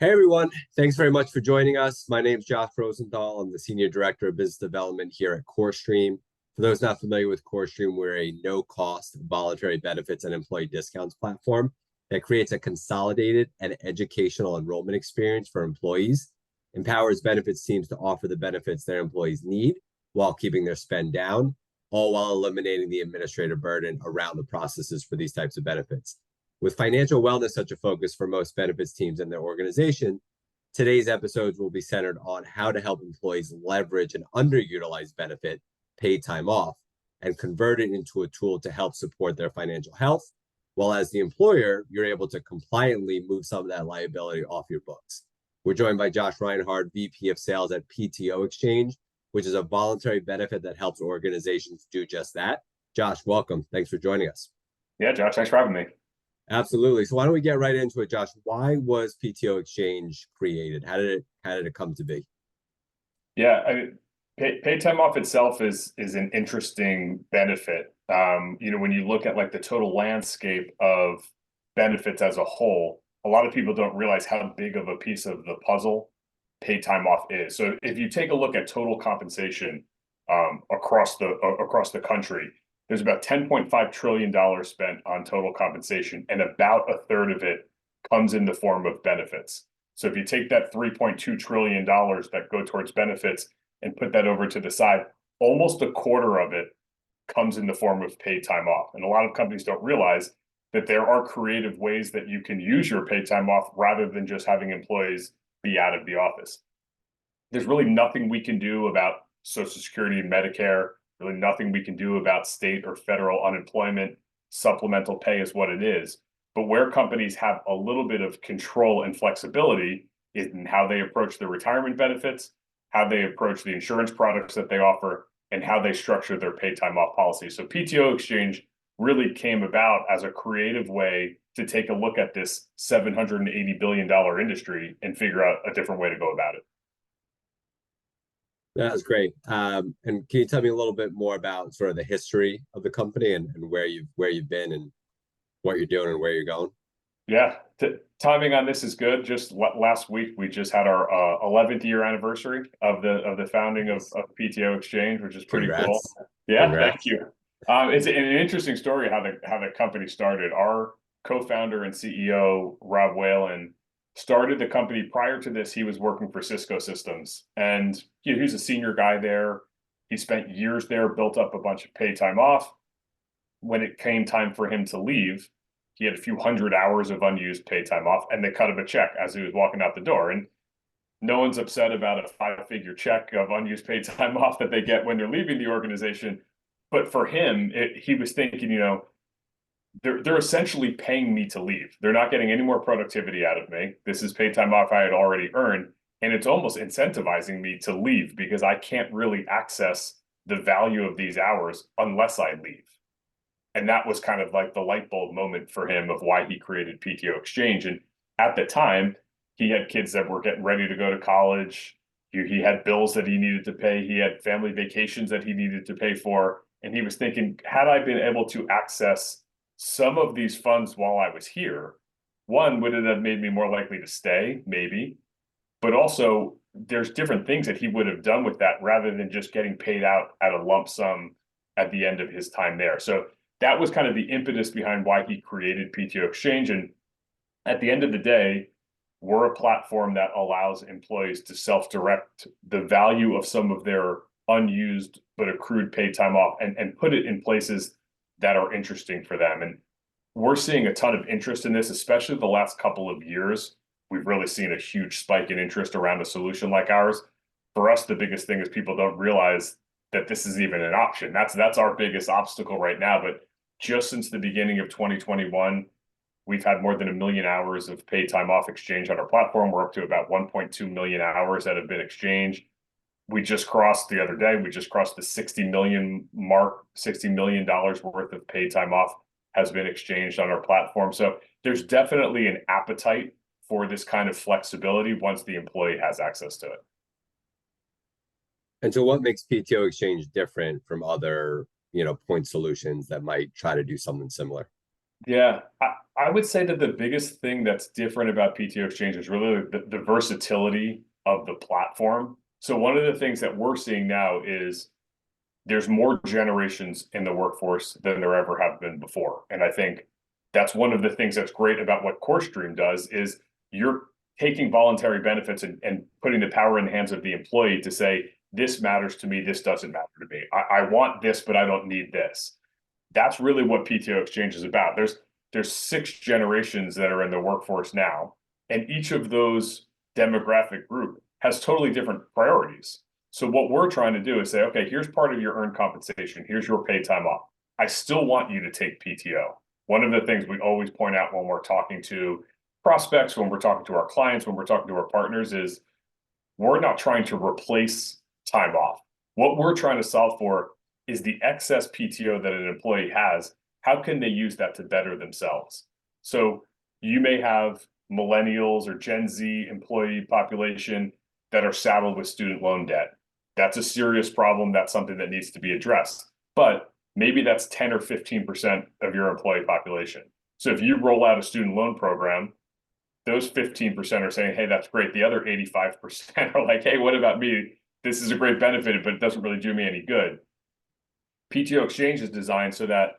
Hey everyone, thanks very much for joining us. My name is Josh Rosenthal. I'm the Senior Director of Business Development here at Corestream. For those not familiar with Corestream, we're a no-cost voluntary benefits and employee discounts platform that creates a consolidated and educational enrollment experience for employees, empowers benefits teams to offer the benefits their employees need while keeping their spend down, all while eliminating the administrative burden around the processes for these types of benefits. With financial wellness such a focus for most benefits teams and their organization, today's episodes will be centered on how to help employees leverage an underutilized benefit, paid time off, and convert it into a tool to help support their financial health, while as the employer, you're able to compliantly move some of that liability off your books. We're joined by Josh Reinhard, VP of Sales at PTO Exchange, which is a voluntary benefit that helps organizations do just that. Josh, welcome. Thanks for joining us. Yeah, Josh, thanks for having me. Absolutely. So why don't we get right into it, Josh? Why was PTO Exchange created? How did it come to be? Yeah, paid time off itself is an interesting benefit. When you look at like the total landscape of benefits as a whole, a lot of people don't realize how big of a piece of the puzzle paid time off is. So if you take a look at total compensation across the country, there's about $10.5 trillion spent on total compensation, and about a third of it comes in the form of benefits. So if you take that $3.2 trillion that go towards benefits and put that over to the side, almost a quarter of it comes in the form of paid time off. And a lot of companies don't realize that there are creative ways that you can use your paid time off rather than just having employees be out of the office. There's really nothing we can do about Social Security and Medicare. Really nothing we can do about state or federal unemployment. Supplemental pay is what it is. But where companies have a little bit of control and flexibility is in how they approach their retirement benefits, how they approach the insurance products that they offer, and how they structure their paid time off policy. So PTO Exchange really came about as a creative way to take a look at this $780 billion industry and figure out a different way to go about it. That's great. And can you tell me a little bit more about sort of the history of the company and where you've been and what you're doing and where you're going? Yeah, timing on this is good. Just last week we just had our 11th year anniversary of the founding of PTO Exchange, which is pretty cool. Yeah, Congrats. thank you. It's an interesting story how the company started. Our co-founder and CEO Rob Whalen started the company. Prior to this, he was working for Cisco Systems, and he's a senior guy there. He spent years there, built up a bunch of paid time off. When it came time for him to leave, he had a few hundred hours of unused paid time off, and they cut him a check as he was walking out the door. And no one's upset about a 5-figure check of unused paid time off that they get when they're leaving the organization. But for him, he was thinking, they're essentially paying me to leave. They're not getting any more productivity out of me. This is paid time off I had already earned. And it's almost incentivizing me to leave because I can't really access the value of these hours unless I leave. And that was kind of like the light bulb moment for him of why he created PTO Exchange. And at the time, he had kids that were getting ready to go to college. He had bills that he needed to pay. He had family vacations that he needed to pay for. And he was thinking, had I been able to access some of these funds while I was here, one, would it have made me more likely to stay? Maybe. But also, there's different things that he would have done with that rather than just getting paid out at a lump sum at the end of his time there. So that was kind of the impetus behind why he created PTO Exchange. And at the end of the day, we're a platform that allows employees to self-direct the value of some of their unused but accrued paid time off and put it in places that are interesting for them. And we're seeing a ton of interest in this, especially the last couple of years. We've really seen a huge spike in interest around a solution like ours. For us, the biggest thing is people don't realize that this is even an option. That's our biggest obstacle right now. But just since the beginning of 2021, we've had more than 1 million hours of paid time off exchange on our platform. We're up to about 1.2 million hours that have been exchanged. The other day, we just crossed the 60 million mark. $60 million worth of paid time off has been exchanged on our platform. So there's definitely an appetite for this kind of flexibility once the employee has access to it. And so what makes PTO Exchange different from other, point solutions that might try to do something similar? Yeah, I would say that the biggest thing that's different about PTO Exchange is really the versatility of the platform. So one of the things that we're seeing now is there's more generations in the workforce than there ever have been before. And I think that's one of the things that's great about what Corestream does is you're taking voluntary benefits and putting the power in the hands of the employee to say, this matters to me, this doesn't matter to me. I want this, but I don't need this. That's really what PTO Exchange is about. There's 6 generations that are in the workforce now, and each of those demographic group has totally different priorities. So what we're trying to do is say, okay, here's part of your earned compensation. Here's your paid time off. I still want you to take PTO. One of the things we always point out when we're talking to prospects, when we're talking to our clients, when we're talking to our partners is we're not trying to replace time off. What we're trying to solve for is the excess PTO that an employee has. How can they use that to better themselves? So you may have millennials or Gen Z employee population that are saddled with student loan debt. That's a serious problem. That's something that needs to be addressed. But maybe that's 10 or 15% of your employee population. So if you roll out a student loan program, those 15% are saying, hey, that's great. The other 85% are like, hey, what about me? This is a great benefit, but it doesn't really do me any good. PTO Exchange is designed so that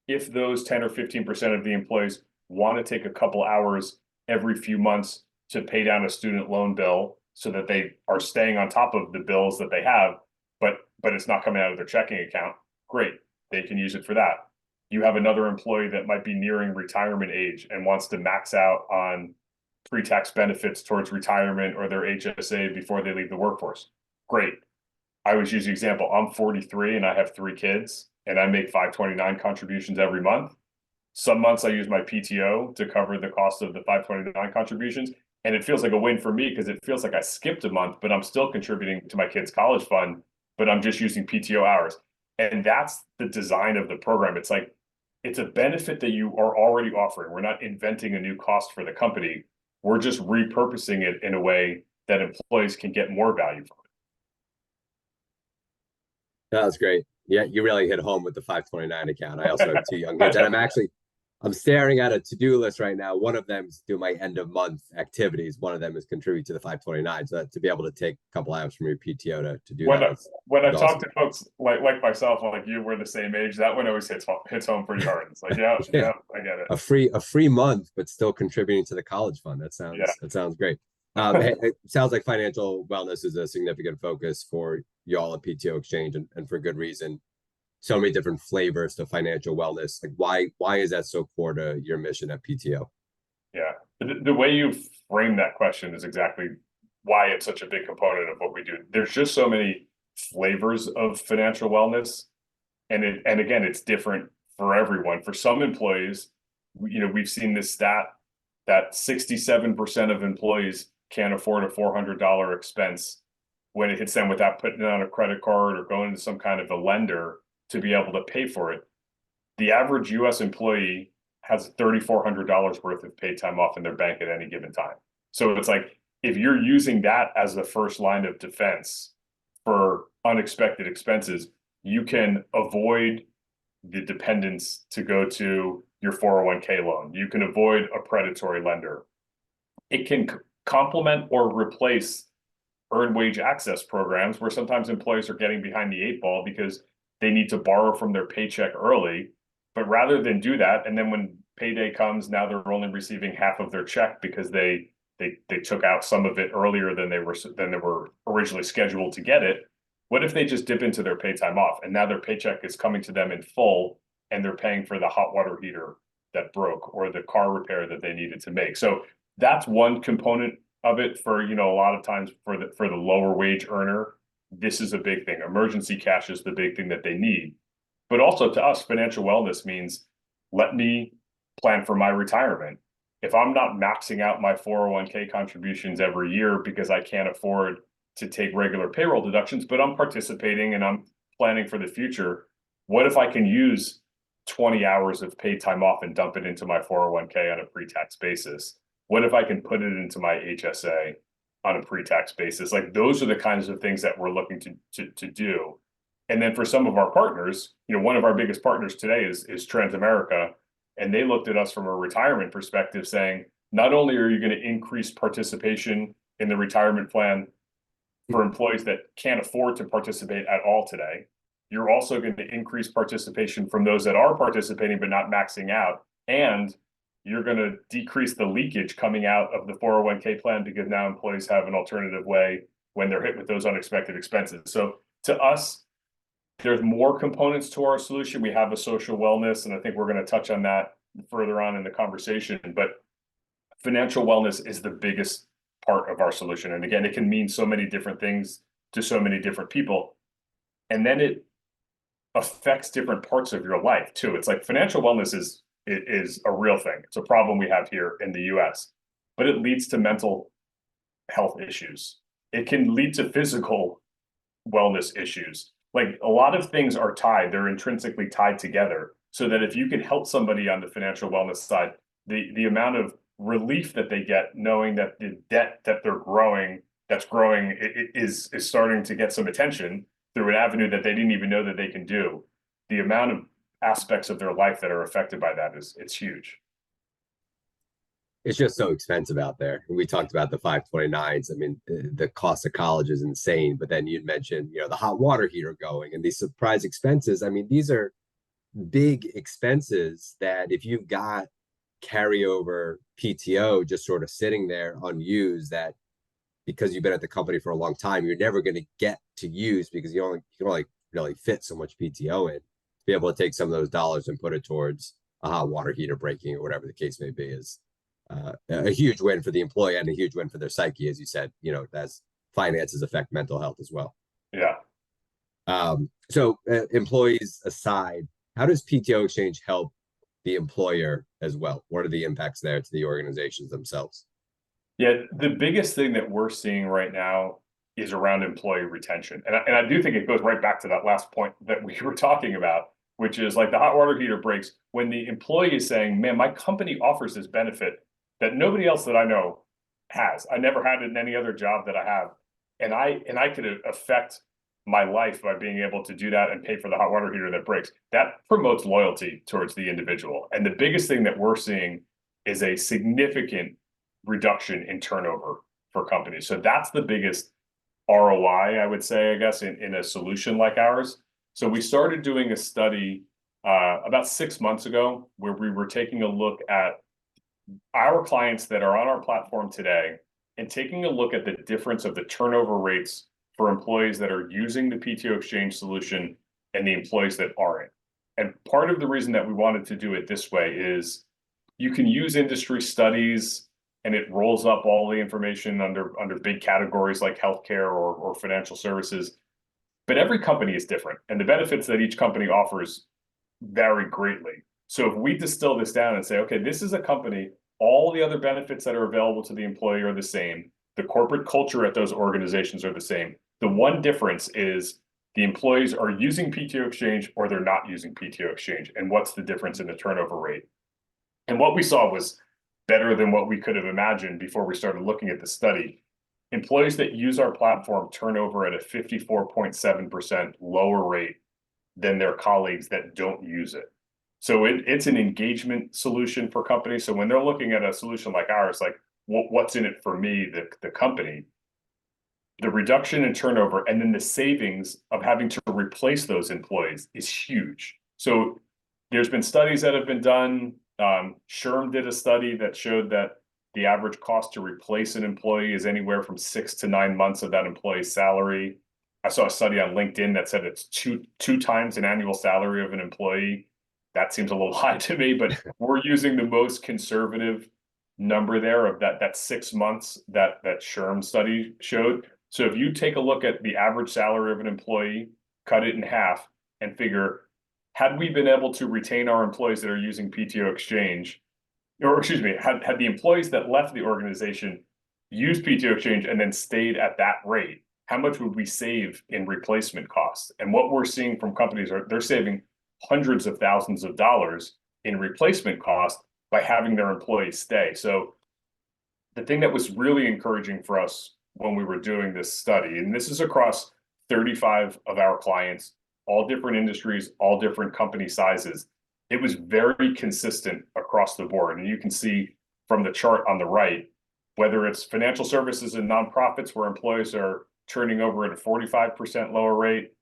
if those 10 or 15% of the employees want to take a couple hours every few months to pay down a student loan bill so that they are staying on top of the bills that they have, but it's not coming out of their checking account, great, they can use it for that. You have another employee that might be nearing retirement age and wants to max out on pre-tax benefits towards retirement or their HSA before they leave the workforce. Great. I always use the example, I'm 43 and I have 3 kids and I make 529 contributions every month. Some months I use my PTO to cover the cost of the 529 contributions. And it feels like a win for me because it feels like I skipped a month, but I'm still contributing to my kids' college fund, but I'm just using PTO hours. And that's the design of the program. It's like, it's a benefit that you are already offering. We're not inventing a new cost for the company. We're just repurposing it in a way that employees can get more value from it. That was great. Yeah, you really hit home with the 529 account. I also have 2 young kids, and I'm staring at a to-do list right now. One of them is do my end of month activities. One of them is contribute to the 529. So that, to be able to take a couple hours from your PTO to do when that. When I Awesome. talk to folks like myself, like you, we're the same age. That one always hits home pretty hard. It's like, yeah, I get it. A free month, but still contributing to the college fund. That sounds great. It sounds like financial wellness is a significant focus for y'all at PTO Exchange, and for good reason. So many different flavors to financial wellness. Like why is that so core to your mission at PTO? Yeah, the way you frame that question is exactly why it's such a big component of what we do. There's just so many flavors of financial wellness, and again, it's different for everyone. For some employees, we've seen this stat that 67% of employees can't afford a $400 expense when it hits them without putting it on a credit card or going to some kind of a lender to be able to pay for it. The average US employee has $3,400 worth of paid time off in their bank at any given time. So it's like, if you're using that as the first line of defense for unexpected expenses, you can avoid the dependence to go to your 401k loan. You can avoid a predatory lender. It can complement or replace earned wage access programs where sometimes employees are getting behind the 8 ball because they need to borrow from their paycheck early. But rather than do that, and then when payday comes, now they're only receiving half of their check because they took out some of it earlier than they were originally scheduled to get it. What if they just dip into their paid time off and now their paycheck is coming to them in full and they're paying for the hot water heater that broke or the car repair that they needed to make? So that's one component of it. For a lot of times for the lower wage earner, this is a big thing. Emergency cash is the big thing that they need. But also to us, financial wellness means let me plan for my retirement. If I'm not maxing out my 401k contributions every year because I can't afford to take regular payroll deductions, but I'm participating and I'm planning for the future, what if I can use 20 hours of paid time off and dump it into my 401k on a pre-tax basis? What if I can put it into my HSA on a pre-tax basis? Like, those are the kinds of things that we're looking to do. And then for some of our partners, one of our biggest partners today is Transamerica. And they looked at us from a retirement perspective saying, not only are you going to increase participation in the retirement plan for employees that can't afford to participate at all today, you're also going to increase participation from those that are participating but not maxing out. And you're going to decrease the leakage coming out of the 401k plan because now employees have an alternative way when they're hit with those unexpected expenses. So to us, there's more components to our solution. We have a social wellness, and I think we're going to touch on that further on in the conversation. But financial wellness is the biggest part of our solution. And again, it can mean so many different things to so many different people. And then it affects different parts of your life too. It's like financial wellness is a real thing. It's a problem we have here in the US, but it leads to mental health issues. It can lead to physical wellness issues. Like a lot of things are tied, they're intrinsically tied together, so that if you can help somebody on the financial wellness side, the amount of relief that they get knowing that the debt that they're growing, is starting to get some attention through an avenue that they didn't even know that they can do. The amount of aspects of their life that are affected by that it's huge. It's just so expensive out there. We talked about the 529s. I mean, the cost of college is insane. But then you'd mentioned, the hot water heater going and these surprise expenses. I mean, these are big expenses that if you've got carryover PTO just sort of sitting there unused, that because you've been at the company for a long time, you're never going to get to use because you can only really fit so much PTO in. To be able to take some of those dollars and put it towards a hot water heater breaking or whatever the case may be is a huge win for the employee and a huge win for their psyche, as you said, as finances affect mental health as well. Yeah. So employees aside, how does PTO Exchange help the employer as well? What are the impacts there to the organizations themselves? Yeah, the biggest thing that we're seeing right now is around employee retention. And I do think it goes right back to that last point that we were talking about, which is like the hot water heater breaks when the employee is saying, man, my company offers this benefit that nobody else that I know has. I never had it in any other job that I have. And I could affect my life by being able to do that and pay for the hot water heater that breaks. That promotes loyalty towards the individual. And the biggest thing that we're seeing is a significant reduction in turnover for companies. So that's the biggest ROI, I would say, I guess, in a solution like ours. So we started doing a study about 6 months ago where we were taking a look at our clients that are on our platform today and taking a look at the difference of the turnover rates for employees that are using the PTO Exchange solution and the employees that aren't. And part of the reason that we wanted to do it this way is you can use industry studies and it rolls up all the information under big categories like healthcare or financial services. But every company is different, and the benefits that each company offers vary greatly. So if we distill this down and say, okay, this is a company, all the other benefits that are available to the employee are the same. The corporate culture at those organizations are the same. The one difference is the employees are using PTO Exchange or they're not using PTO Exchange. And what's the difference in the turnover rate? And what we saw was better than what we could have imagined before we started looking at the study. Employees that use our platform turn over at a 54.7% lower rate than their colleagues that don't use it. So it's an engagement solution for companies. So when they're looking at a solution like ours, like what's in it for me, the company, the reduction in turnover and then the savings of having to replace those employees is huge. So there's been studies that have been done. SHRM did a study that showed that the average cost to replace an employee is anywhere from 6 to 9 months of that employee's salary. I saw a study on LinkedIn that said it's two times an annual salary of an employee. That seems a little high to me, but we're using the most conservative number there of that 6 months that SHRM study showed. So if you take a look at the average salary of an employee, cut it in half and figure, had we been able to retain our employees that are using PTO Exchange, or excuse me, had the employees that left the organization used PTO Exchange and then stayed at that rate, how much would we save in replacement costs? And what we're seeing from companies are they're saving hundreds of thousands of dollars in replacement costs by having their employees stay. So the thing that was really encouraging for us when we were doing this study, and this is across 35 of our clients, all different industries, all different company sizes, it was very consistent across the board. And you can see from the chart on the right, whether it's financial services and nonprofits where employees are turning over at a 45% lower rate,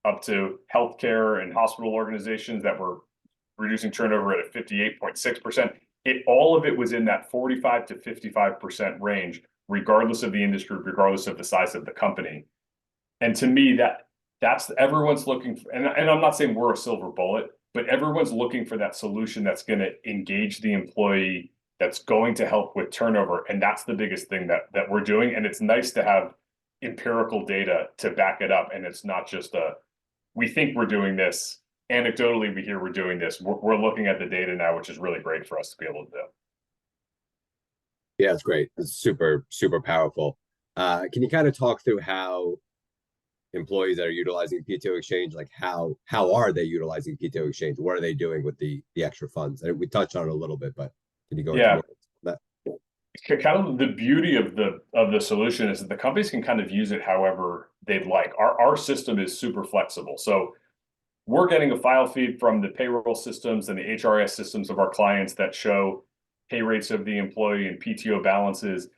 up to healthcare and hospital organizations that were reducing turnover at a 58.6%. All of it was in that 45 to 55% range, regardless of the industry, regardless of the size of the company. And to me, that's everyone's looking for, and I'm not saying we're a silver bullet, but everyone's looking for that solution that's going to engage the employee, that's going to help with turnover. And that's the biggest thing that we're doing. And it's nice to have empirical data to back it up. And it's not just we think we're doing this. Anecdotally, we hear we're doing this. We're looking at the data now, which is really great for us to be able to do. Yeah, it's great. It's super, super powerful. Can you kind of talk through how employees that are utilizing PTO Exchange, like how are they utilizing PTO Exchange? What are they doing with the extra funds? And we touched on it a little bit, but can you go into more of that? Kind of the beauty of the solution is that the companies can kind of use it however they'd like. Our system is super flexible. So we're getting a file feed from the payroll systems and the HRS systems of our clients that show pay rates of the employee and PTO balances.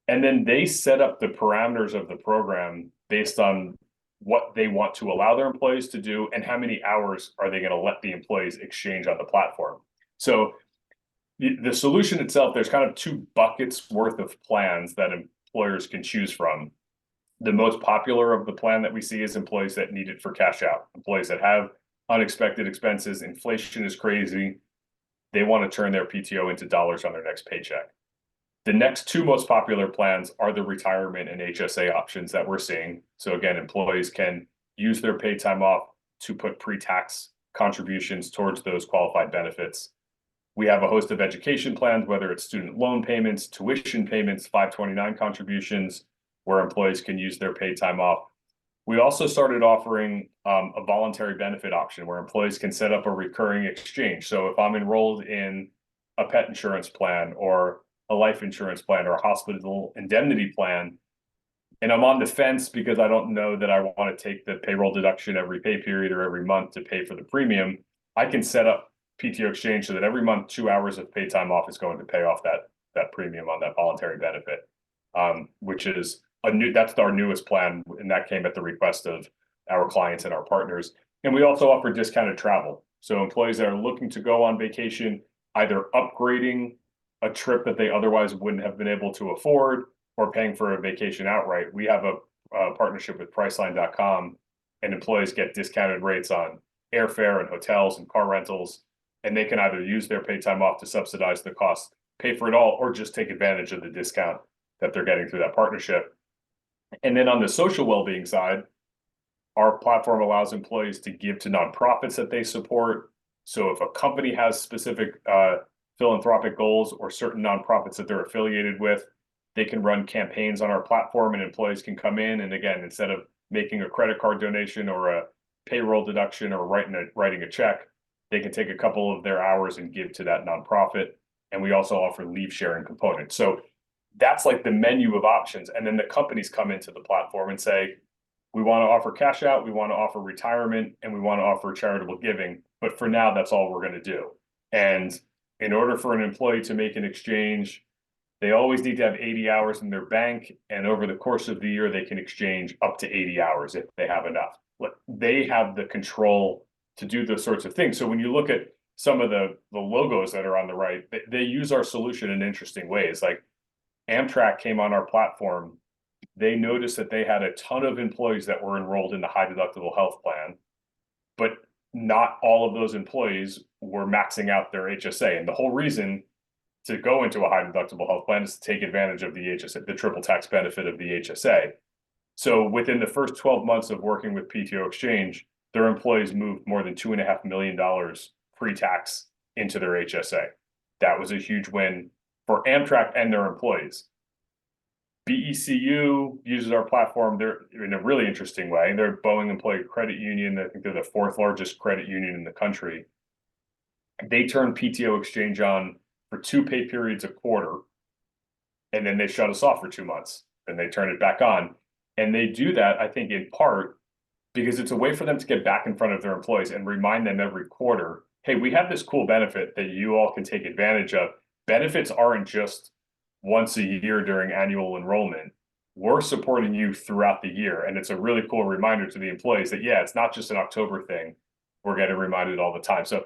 And then they set up the parameters of the program based on what they want to allow their employees to do and how many hours are they going to let the employees exchange on the platform. So the solution itself, there's kind of 2 buckets worth of plans that employers can choose from. The most popular of the plan that we see is employees that need it for cash out, employees that have unexpected expenses. Inflation is crazy. They want to turn their PTO into dollars on their next paycheck. The next 2 most popular plans are the retirement and HSA options that we're seeing. So again, employees can use their paid time off to put pre-tax contributions towards those qualified benefits. We have a host of education plans, whether it's student loan payments, tuition payments, 529 contributions, where employees can use their paid time off. We also started offering a voluntary benefit option where employees can set up a recurring exchange. So if I'm enrolled in a pet insurance plan or a life insurance plan or a hospital indemnity plan, and I'm on the fence because I don't know that I want to take the payroll deduction every pay period or every month to pay for the premium, I can set up PTO Exchange so that every month 2 hours of paid time off is going to pay off that premium on that voluntary benefit, which is that's our newest plan, and that came at the request of our clients and our partners. And we also offer discounted travel. So employees that are looking to go on vacation, either upgrading a trip that they otherwise wouldn't have been able to afford or paying for a vacation outright. We have a partnership with Priceline.com, and employees get discounted rates on airfare and hotels and car rentals, and they can either use their paid time off to subsidize the cost, pay for it all, or just take advantage of the discount that they're getting through that partnership. And then on the social well-being side, our platform allows employees to give to nonprofits that they support. So if a company has specific philanthropic goals or certain nonprofits that they're affiliated with, they can run campaigns on our platform, and employees can come in. And again, instead of making a credit card donation or a payroll deduction or writing a check, they can take a couple of their hours and give to that nonprofit. And we also offer leave sharing components. So that's like the menu of options. And then the companies come into the platform and say, we want to offer cash out, we want to offer retirement, and we want to offer charitable giving. But for now, that's all we're going to do. And in order for an employee to make an exchange, they always need to have 80 hours in their bank. And over the course of the year, they can exchange up to 80 hours if they have enough. They have the control to do those sorts of things. So when you look at some of the logos that are on the right, they use our solution in interesting ways. Like Amtrak came on our platform. They noticed that they had a ton of employees that were enrolled in the high deductible health plan, but not all of those employees were maxing out their HSA. And the whole reason to go into a high deductible health plan is to take advantage of the HSA, the triple tax benefit of the HSA. So within the first 12 months of working with PTO Exchange, their employees moved more than $2.5 million pre-tax into their HSA. That was a huge win for Amtrak and their employees. BECU uses our platform. They're in a really interesting way. They're a Boeing employee credit union. I think they're the 4th largest credit union in the country. They turn PTO Exchange on for 2 pay periods a quarter, and then they shut us off for 2 months, and they turn it back on. And they do that, I think, in part because it's a way for them to get back in front of their employees and remind them every quarter hey, we have this cool benefit that you all can take advantage of. Benefits aren't just once a year during annual enrollment. We're supporting you throughout the year. And it's a really cool reminder to the employees that, yeah, it's not just an October thing. We're getting reminded all the time. So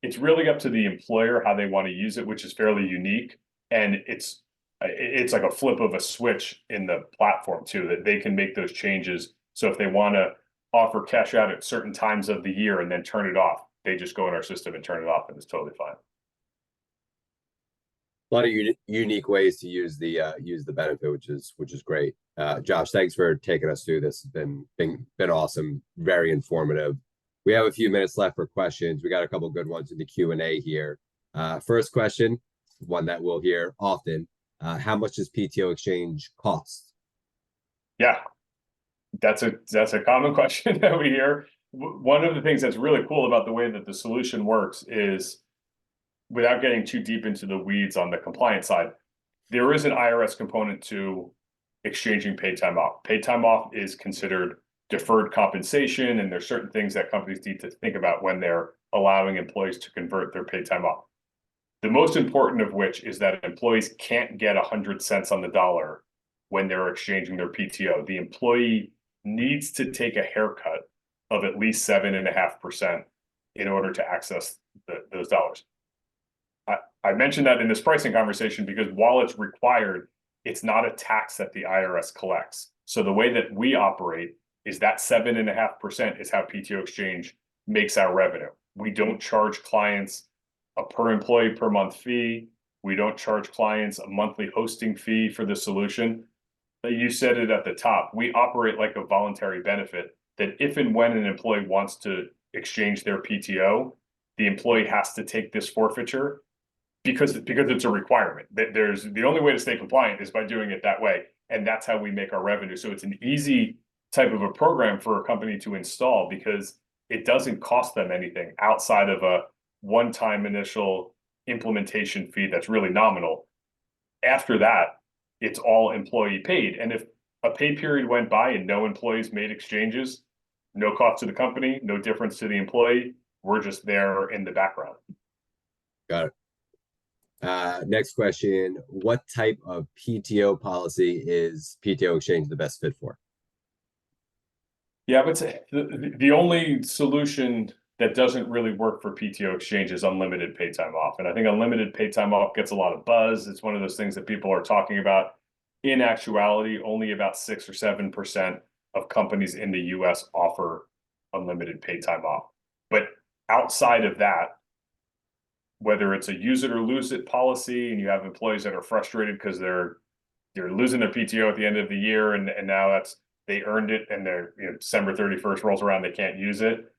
it's really up to the employer how they want to use it, which is fairly unique. And it's like a flip of a switch in the platform too, that they can make those changes. So if they want to offer cash out at certain times of the year and then turn it off, they just go in our system and turn it off, and it's totally fine. A lot of unique ways to use the benefit, which is great. Josh, thanks for taking us through this. It's been awesome, very informative. We have a few minutes left for questions. We got a couple good ones in the Q&A here. First question, one that we'll hear often. How much does PTO Exchange cost? Yeah, that's a common question that we hear. One of the things that's really cool about the way that the solution works is, without getting too deep into the weeds on the compliance side, there is an IRS component to exchanging paid time off. Paid time off is considered deferred compensation, and there's certain things that companies need to think about when they're allowing employees to convert their paid time off. The most important of which is that employees can't get 100 cents on the dollar when they're exchanging their PTO. The employee needs to take a haircut of at least 7.5% in order to access those dollars. I mentioned that in this pricing conversation because while it's required, it's not a tax that the IRS collects. So the way that we operate is that 7.5% is how PTO Exchange makes our revenue. We don't charge clients a per employee per month fee. We don't charge clients a monthly hosting fee for the solution. You said it at the top. We operate like a voluntary benefit that if and when an employee wants to exchange their PTO, the employee has to take this forfeiture because it's a requirement. There's the only way to stay compliant is by doing it that way. And that's how we make our revenue. So it's an easy type of a program for a company to install because it doesn't cost them anything outside of a one-time initial implementation fee that's really nominal. After that, it's all employee paid. And if a pay period went by and no employees made exchanges, no cost to the company, no difference to the employee, we're just there in the background. Got it. Next question, what type of PTO policy is PTO Exchange the best fit for? Yeah, but the only solution that doesn't really work for PTO Exchange is unlimited paid time off. And I think unlimited paid time off gets a lot of buzz. It's one of those things that people are talking about. In actuality, only about 6 or 7% of companies in the US offer unlimited paid time off. But outside of that, whether it's a use it or lose it policy, and you have employees that are frustrated because they're losing their PTO at the end of the year, and now they earned it, and they're December 31st rolls around, they can't use it.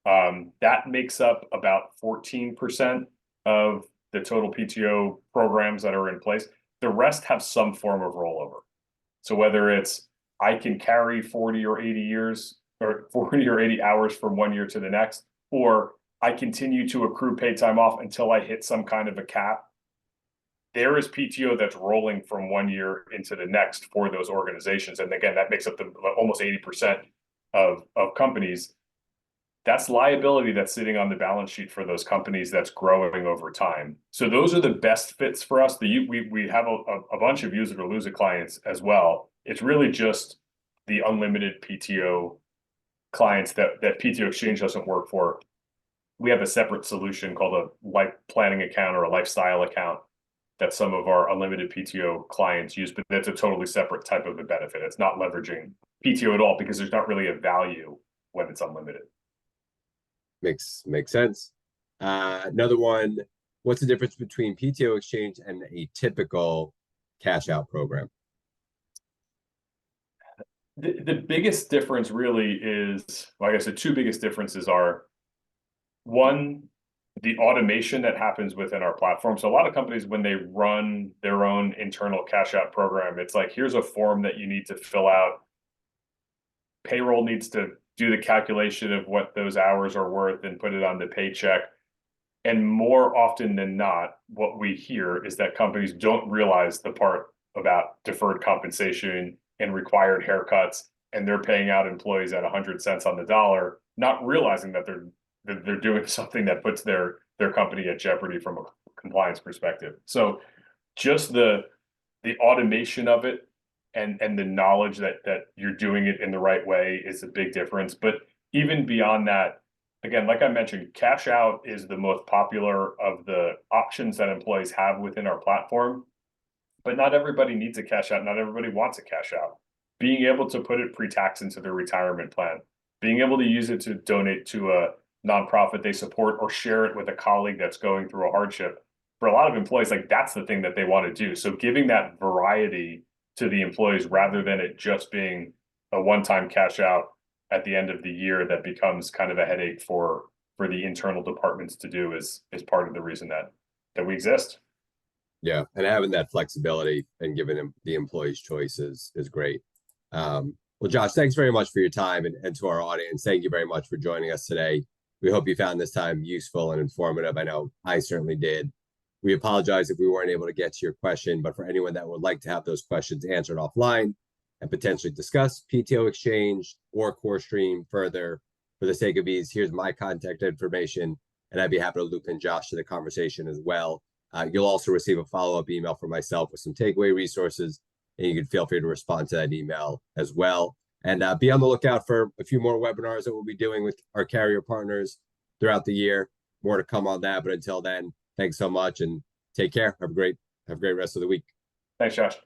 That makes up about 14% of the total PTO programs that are in place. The rest have some form of rollover. So whether it's I can carry 40 or 80 years or 40 or 80 hours from one year to the next, or I continue to accrue paid time off until I hit some kind of a cap. There is PTO that's rolling from one year into the next for those organizations. And again, that makes up almost 80% of companies. That's liability that's sitting on the balance sheet for those companies that's growing over time. So those are the best fits for us. We have a bunch of use it or lose it clients as well. It's really just the unlimited PTO clients that PTO Exchange doesn't work for. We have a separate solution called a life planning account or a lifestyle account that some of our unlimited PTO clients use, but that's a totally separate type of a benefit. It's not leveraging PTO at all because there's not really a value when it's unlimited. Makes sense. Another one, what's the difference between PTO Exchange and a typical cash out program? The biggest difference really is, like I said, two biggest differences are, one, the automation that happens within our platform. So a lot of companies, when they run their own internal cash out program, it's like, here's a form that you need to fill out. Payroll needs to do the calculation of what those hours are worth and put it on the paycheck. And more often than not, what we hear is that companies don't realize the part about deferred compensation and required haircuts, and they're paying out employees at 100 cents on the dollar, not realizing that they're they're doing something that puts their company at jeopardy from a compliance perspective. So just the automation of it and the knowledge that you're doing it in the right way is a big difference. But even beyond that, again, like I mentioned, cash out is the most popular of the options that employees have within our platform. But not everybody needs a cash out. Not everybody wants a cash out. Being able to put it pre-tax into their retirement plan, being able to use it to donate to a nonprofit they support or share it with a colleague that's going through a hardship. For a lot of employees, like that's the thing that they want to do. So giving that variety to the employees rather than it just being a one-time cash out at the end of the year that becomes kind of a headache for the internal departments to do is part of the reason that we exist. Yeah, and having that flexibility and giving them the employees choices is great. Well, Josh, thanks very much for your time, and to our audience, thank you very much for joining us today. We hope you found this time useful and informative. I know I certainly did. We apologize if we weren't able to get to your question, but for anyone that would like to have those questions answered offline and potentially discuss PTO Exchange or Corestream further, for the sake of ease, here's my contact information, and I'd be happy to loop in Josh to the conversation as well. You'll also receive a follow-up email from myself with some takeaway resources, and you can feel free to respond to that email as well. And be on the lookout for a few more webinars that we'll be doing with our carrier partners throughout the year. More to come on that, but until then, thanks so much and take care. Have a great rest of the week. Thanks, Josh.